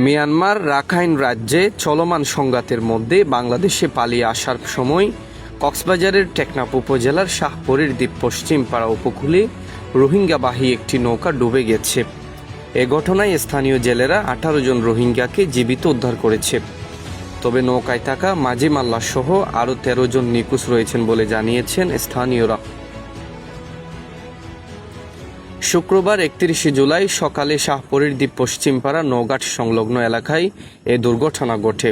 Myanmar Rakhine রাজ্যে চলমান সংঘাতের মধ্যে বাংলাদেশে পালিয়ে আসার সময় কক্সবাজারের টেকনাফ উপজেলার শাহপরীর দ্বীপ পশ্চিমপাড়া উপকূলে রোহিঙ্গাবাহী একটি নৌকা ডুবে গেছে। এ ঘটনায় স্থানীয় জেলেরা 18 জন রোহিঙ্গাকে জীবিত উদ্ধার করেছে। তবে নৌকায় থাকা মাজিম আল্লাহ সহ আরও 13 জন নিখোঁজ রয়েছেন বলে জানিয়েছেন স্থানীয়রা। শুক্রবার 31 জুলাই সকালে শাহপরীর দ্বীপ পশ্চিমপাড়া নৌঘাট সংলগ্ন এলাকায় এ দুর্ঘটনা ঘটে।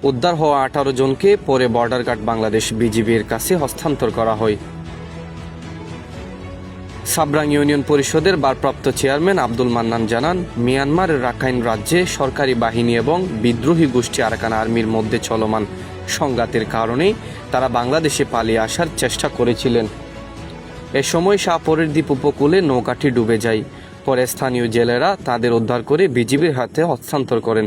উদ্ধার হওয়া 18 জনকে পরে বর্ডার গার্ড বাংলাদেশ বিজিবির কাছে হস্তান্তর করা হয়। সাবরাং ইউনিয়ন পরিষদের ভারপ্রাপ্ত চেয়ারম্যান আব্দুল মান্নান জানান, মিয়ানমার রাখাইন রাজ্যে সরকারি বাহিনী এবং বিদ্রোহী গোষ্ঠী আরাকান আর্মির মধ্যে চলমান সংঘাতের কারণে তারা বাংলাদেশে পালিয়ে আসার চেষ্টা করেছিলেন। এ সময় শাহপরীর দ্বীপ উপকূলে নৌকাটি ডুবে যায়। পরে স্থানীয় জেলেরা তাদের উদ্ধার করে বিজিবির হাতে হস্তান্তর করেন।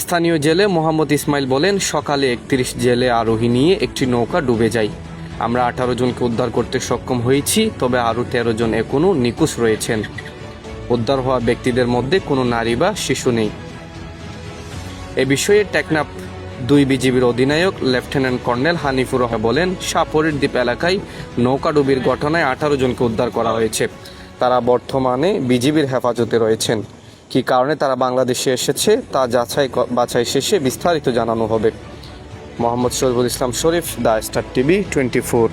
স্থানীয় জেলে মোহাম্মদ ইসমাইল বলেন, সকালে 31 জেলে আরোহী নিয়ে একটি নৌকা ডুবে যায়। আমরা 18 জনকে উদ্ধার করতে সক্ষম হয়েছি, তবে আরও 13 জন এখনও নিখোঁজ রয়েছেন। উদ্ধার হওয়া ব্যক্তিদের মধ্যে কোনো নারী বা শিশু নেই। এ বিষয়ে টেকনাফ 2 বিজিবির অধিনায়ক লেফটেন্যান্ট কর্নেল হানিফুর রহমান বলেন, শাহপরীর দ্বীপ এলাকায় নৌকাডুবির ঘটনায় 18 জনকে উদ্ধার করা হয়েছে। তারা বর্তমানে বিজিবির হেফাজতে রয়েছেন। কী কারণে তারা বাংলাদেশে এসেছে তা বাছাই শেষে বিস্তারিত জানানো হবে। মোহাম্মদ শরীফুল ইসলাম শরীফ, দ্য স্টার টিভি 24।